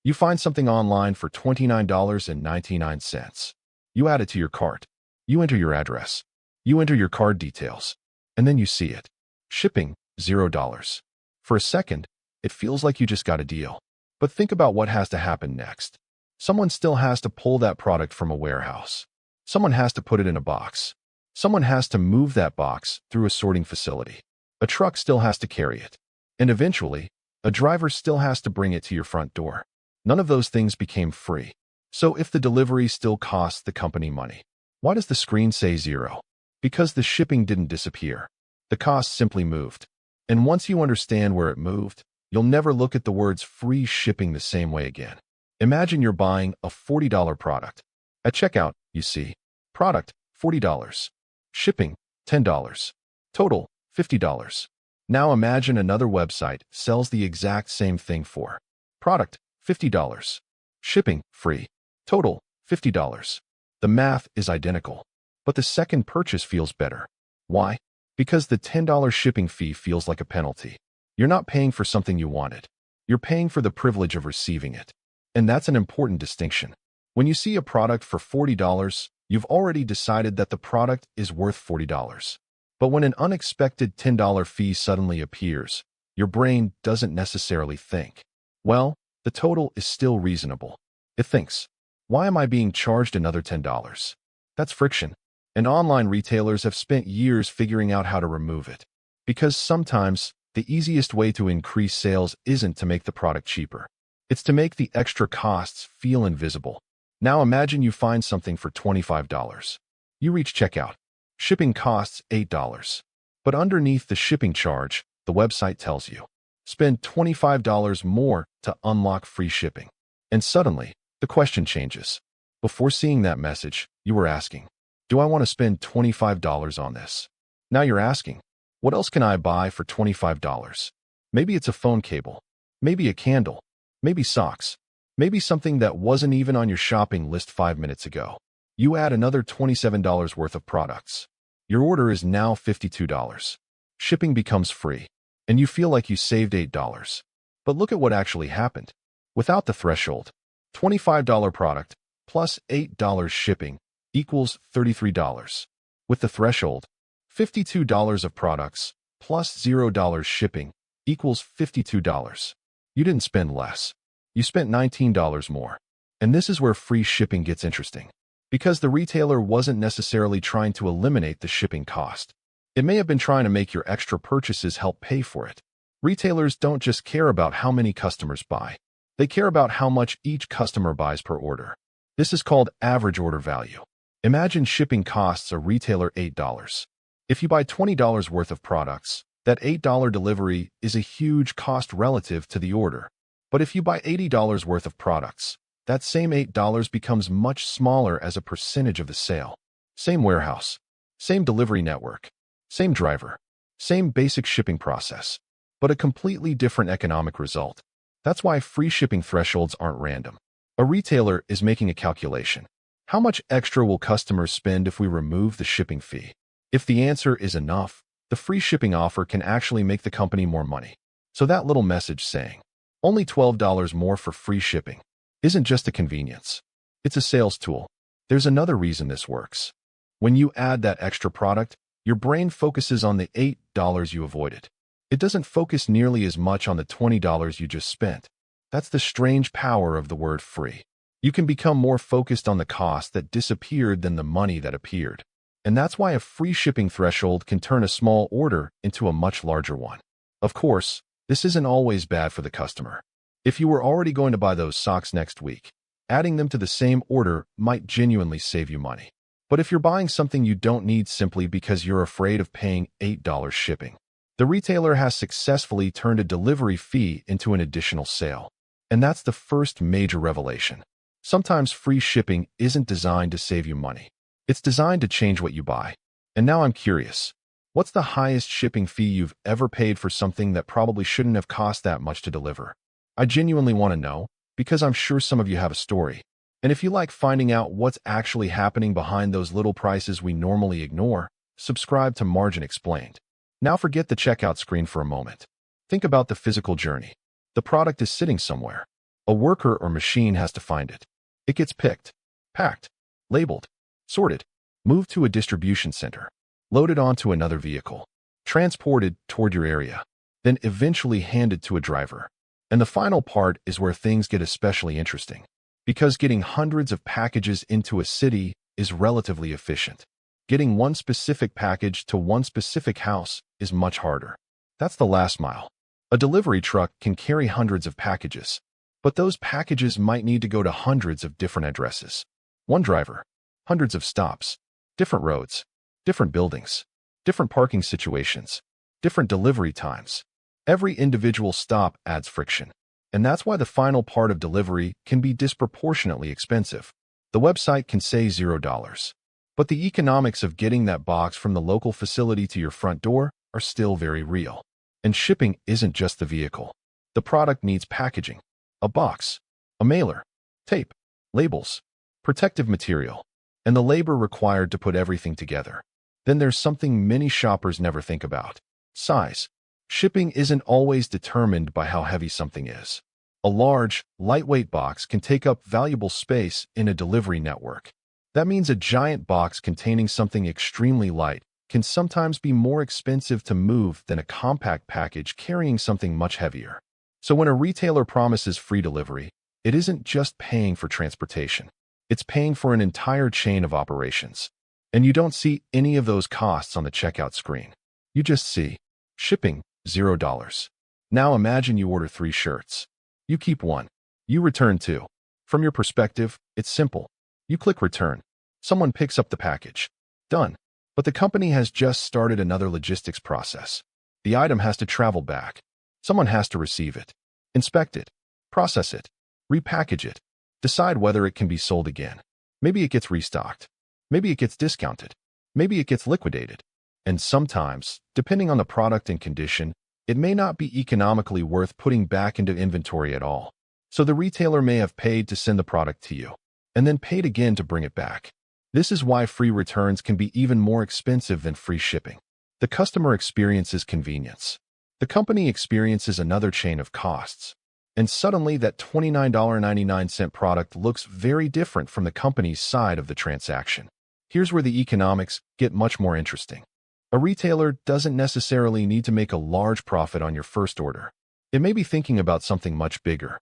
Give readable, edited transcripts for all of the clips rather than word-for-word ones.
You find something online for $29.99. You add it to your cart. You enter your address. You enter your card details. And then you see it. Shipping, $0. For a second, it feels like you just got a deal. But think about what has to happen next. Someone still has to pull that product from a warehouse. Someone has to put it in a box. Someone has to move that box through a sorting facility. A truck still has to carry it. And eventually, a driver still has to bring it to your front door. None of those things became free. So if the delivery still costs the company money, why does the screen say 0? Because the shipping didn't disappear. The cost simply moved. And once you understand where it moved, you'll never look at the words free shipping the same way again. Imagine you're buying a $40 product. At checkout, you see, product, $40. Shipping, $10. Total, $50. Now imagine another website sells the exact same thing for product, $50. Shipping, free. Total, $50. The math is identical, but the second purchase feels better. Why? Because the $10 shipping fee feels like a penalty. You're not paying for something you wanted. You're paying for the privilege of receiving it. And that's an important distinction. When you see a product for $40, you've already decided that the product is worth $40. But when an unexpected $10 fee suddenly appears, your brain doesn't necessarily think, well, the total is still reasonable. It thinks, why am I being charged another $10? That's friction. And online retailers have spent years figuring out how to remove it. Because sometimes, the easiest way to increase sales isn't to make the product cheaper. It's to make the extra costs feel invisible. Now imagine you find something for $25. You reach checkout. Shipping costs $8. But underneath the shipping charge, the website tells you, spend $25 more to unlock free shipping. And suddenly, the question changes. Before seeing that message, you were asking, do I want to spend $25 on this? Now you're asking, what else can I buy for $25? Maybe it's a phone cable, maybe a candle, maybe socks, maybe something that wasn't even on your shopping list 5 minutes ago. You add another $27 worth of products. Your order is now $52. Shipping becomes free, and you feel like you saved $8. But look at what actually happened. Without the threshold, $25 product plus $8 shipping equals $33. With the threshold, $52 of products plus $0 shipping equals $52. You didn't spend less. You spent $19 more. And this is where free shipping gets interesting. Because the retailer wasn't necessarily trying to eliminate the shipping cost. It may have been trying to make your extra purchases help pay for it. Retailers don't just care about how many customers buy. They care about how much each customer buys per order. This is called average order value. Imagine shipping costs a retailer $8. If you buy $20 worth of products, that $8 delivery is a huge cost relative to the order. But if you buy $80 worth of products, that same $8 becomes much smaller as a percentage of the sale. Same warehouse, same delivery network, same driver, same basic shipping process, but a completely different economic result. That's why free shipping thresholds aren't random. A retailer is making a calculation. How much extra will customers spend if we remove the shipping fee? If the answer is enough, the free shipping offer can actually make the company more money. So that little message saying, only $12 more for free shipping, isn't just a convenience. It's a sales tool. There's another reason this works. When you add that extra product, your brain focuses on the $8 you avoided. It doesn't focus nearly as much on the $20 you just spent. That's the strange power of the word free. You can become more focused on the cost that disappeared than the money that appeared. And that's why a free shipping threshold can turn a small order into a much larger one. Of course, this isn't always bad for the customer. If you were already going to buy those socks next week, adding them to the same order might genuinely save you money. But if you're buying something you don't need simply because you're afraid of paying $8 shipping, the retailer has successfully turned a delivery fee into an additional sale. And that's the first major revelation. Sometimes free shipping isn't designed to save you money. It's designed to change what you buy. And now I'm curious. What's the highest shipping fee you've ever paid for something that probably shouldn't have cost that much to deliver? I genuinely want to know, because I'm sure some of you have a story. And if you like finding out what's actually happening behind those little prices we normally ignore, subscribe to Margin Explained. Now forget the checkout screen for a moment. Think about the physical journey. The product is sitting somewhere. A worker or machine has to find it. It gets picked, packed, labeled, sorted, moved to a distribution center, loaded onto another vehicle, transported toward your area, then eventually handed to a driver. And the final part is where things get especially interesting, because getting hundreds of packages into a city is relatively efficient. Getting one specific package to one specific house is much harder. That's the last mile. A delivery truck can carry hundreds of packages, but those packages might need to go to hundreds of different addresses. One driver, hundreds of stops, different roads, different buildings, different parking situations, different delivery times. Every individual stop adds friction, and that's why the final part of delivery can be disproportionately expensive. The website can say $0, but the economics of getting that box from the local facility to your front door are still very real. And shipping isn't just the vehicle. The product needs packaging, a box, a mailer, tape, labels, protective material, and the labor required to put everything together. Then there's something many shoppers never think about: size. Shipping isn't always determined by how heavy something is. A large, lightweight box can take up valuable space in a delivery network. That means a giant box containing something extremely light can sometimes be more expensive to move than a compact package carrying something much heavier. So when a retailer promises free delivery, it isn't just paying for transportation. It's paying for an entire chain of operations. And you don't see any of those costs on the checkout screen. You just see shipping, $0. Now imagine you order 3 shirts. You keep one. You return 2. From your perspective, it's simple. You click return. Someone picks up the package. Done. But the company has just started another logistics process. The item has to travel back. Someone has to receive it, inspect it, process it, repackage it, decide whether it can be sold again. Maybe it gets restocked. Maybe it gets discounted. Maybe it gets liquidated. And sometimes, depending on the product and condition, it may not be economically worth putting back into inventory at all. So the retailer may have paid to send the product to you, and then paid again to bring it back. This is why free returns can be even more expensive than free shipping. The customer experiences convenience. The company experiences another chain of costs. And suddenly that $29.99 product looks very different from the company's side of the transaction. Here's where the economics get much more interesting. A retailer doesn't necessarily need to make a large profit on your first order. It may be thinking about something much bigger.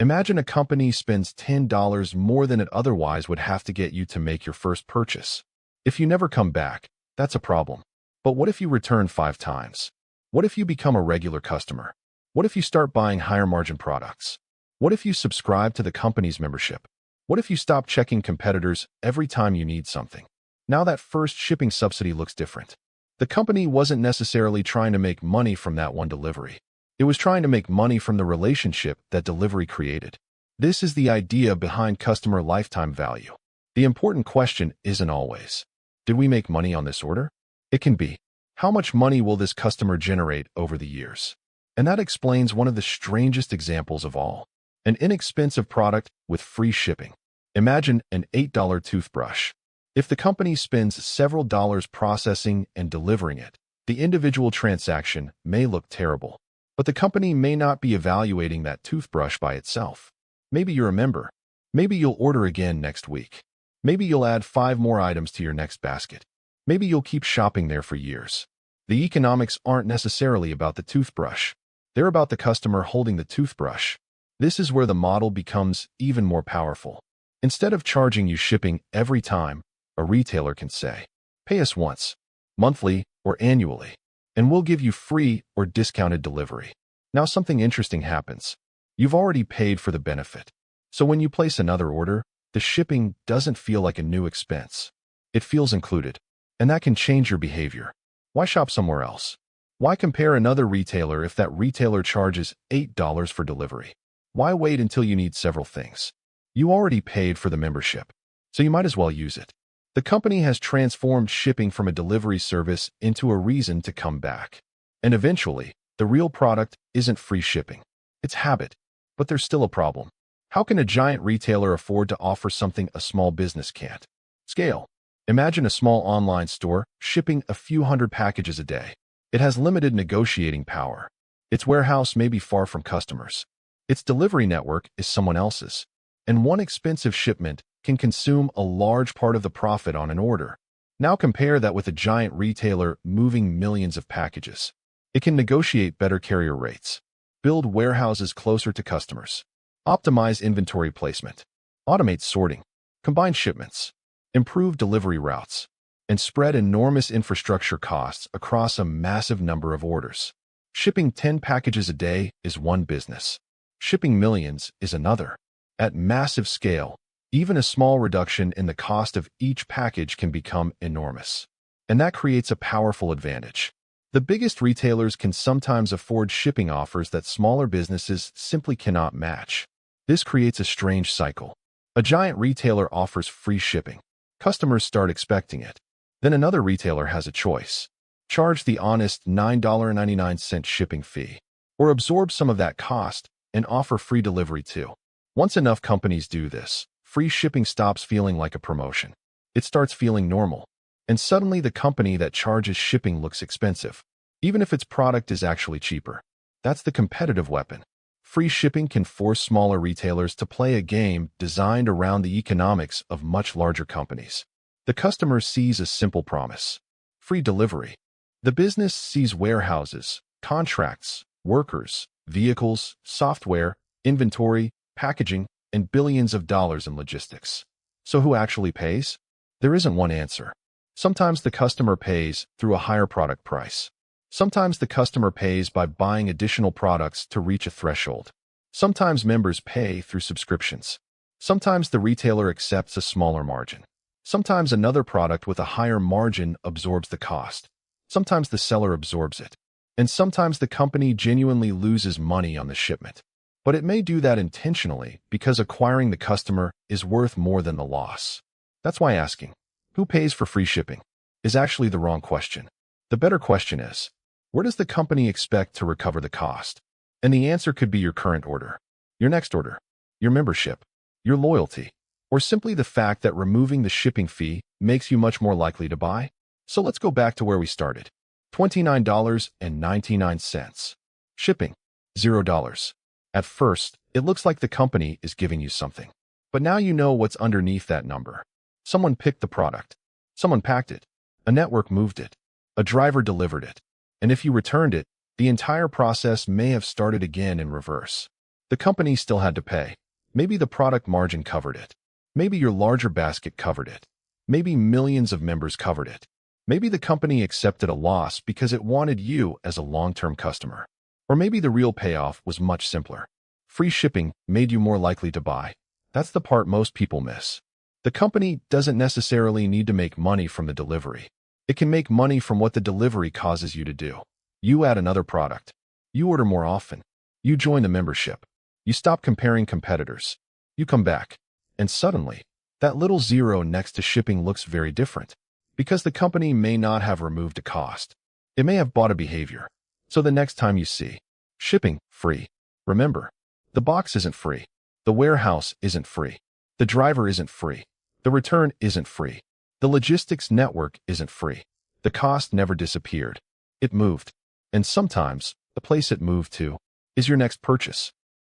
Imagine a company spends $10 more than it otherwise would have to get you to make your first purchase. If you never come back, that's a problem. But what if you return 5 times? What if you become a regular customer? What if you start buying higher margin products? What if you subscribe to the company's membership? What if you stop checking competitors every time you need something? Now that first shipping subsidy looks different. The company wasn't necessarily trying to make money from that one delivery. It was trying to make money from the relationship that delivery created. This is the idea behind customer lifetime value. The important question isn't always, did we make money on this order? It can be, how much money will this customer generate over the years? And that explains one of the strangest examples of all. An inexpensive product with free shipping. Imagine an $8 toothbrush. If the company spends several dollars processing and delivering it, the individual transaction may look terrible. But the company may not be evaluating that toothbrush by itself. Maybe you're a member. Maybe you'll order again next week. Maybe you'll add 5 more items to your next basket. Maybe you'll keep shopping there for years. The economics aren't necessarily about the toothbrush. They're about the customer holding the toothbrush. This is where the model becomes even more powerful. Instead of charging you shipping every time, a retailer can say, pay us once, monthly, or annually, and we'll give you free or discounted delivery. Now something interesting happens. You've already paid for the benefit. So when you place another order, the shipping doesn't feel like a new expense. It feels included. And that can change your behavior. Why shop somewhere else? Why compare another retailer if that retailer charges $8 for delivery? Why wait until you need several things? You already paid for the membership, so you might as well use it. The company has transformed shipping from a delivery service into a reason to come back. And eventually, the real product isn't free shipping. It's habit. But there's still a problem. How can a giant retailer afford to offer something a small business can't? Scale. Imagine a small online store shipping a few hundred packages a day. It has limited negotiating power. Its warehouse may be far from customers. Its delivery network is someone else's. And one expensive shipment can consume a large part of the profit on an order. Now compare that with a giant retailer moving millions of packages. It can negotiate better carrier rates, build warehouses closer to customers, optimize inventory placement, automate sorting, combine shipments, improve delivery routes, and spread enormous infrastructure costs across a massive number of orders. Shipping 10 packages a day is one business. Shipping millions is another. At massive scale, even a small reduction in the cost of each package can become enormous. And that creates a powerful advantage. The biggest retailers can sometimes afford shipping offers that smaller businesses simply cannot match. This creates a strange cycle. A giant retailer offers free shipping. Customers start expecting it. Then another retailer has a choice. Charge the honest $9.99 shipping fee, or absorb some of that cost and offer free delivery too. Once enough companies do this, free shipping stops feeling like a promotion. It starts feeling normal. And suddenly the company that charges shipping looks expensive, even if its product is actually cheaper. That's the competitive weapon. Free shipping can force smaller retailers to play a game designed around the economics of much larger companies. The customer sees a simple promise: free delivery. The business sees warehouses, contracts, workers, vehicles, software, inventory, packaging, and billions of dollars in logistics. So who actually pays? There isn't one answer. Sometimes the customer pays through a higher product price. Sometimes the customer pays by buying additional products to reach a threshold. Sometimes members pay through subscriptions. Sometimes the retailer accepts a smaller margin. Sometimes another product with a higher margin absorbs the cost. Sometimes the seller absorbs it. And sometimes the company genuinely loses money on the shipment. But it may do that intentionally because acquiring the customer is worth more than the loss. That's why asking, who pays for free shipping, is actually the wrong question. The better question is, where does the company expect to recover the cost? And the answer could be your current order, your next order, your membership, your loyalty, or simply the fact that removing the shipping fee makes you much more likely to buy. So let's go back to where we started. $29.99. Shipping, $0. At first, it looks like the company is giving you something. But now you know what's underneath that number. Someone picked the product. Someone packed it. A network moved it. A driver delivered it. And if you returned it, the entire process may have started again in reverse. The company still had to pay. Maybe the product margin covered it. Maybe your larger basket covered it. Maybe millions of members covered it. Maybe the company accepted a loss because it wanted you as a long-term customer. Or maybe the real payoff was much simpler. Free shipping made you more likely to buy. That's the part most people miss. The company doesn't necessarily need to make money from the delivery. It can make money from what the delivery causes you to do. You add another product. You order more often. You join the membership. You stop comparing competitors. You come back. And suddenly, that little zero next to shipping looks very different. Because the company may not have removed a cost. It may have bought a behavior. So the next time you see shipping free, remember, the box isn't free. The warehouse isn't free. The driver isn't free. The return isn't free. The logistics network isn't free. The cost never disappeared. It moved. And sometimes, the place it moved to is your next purchase.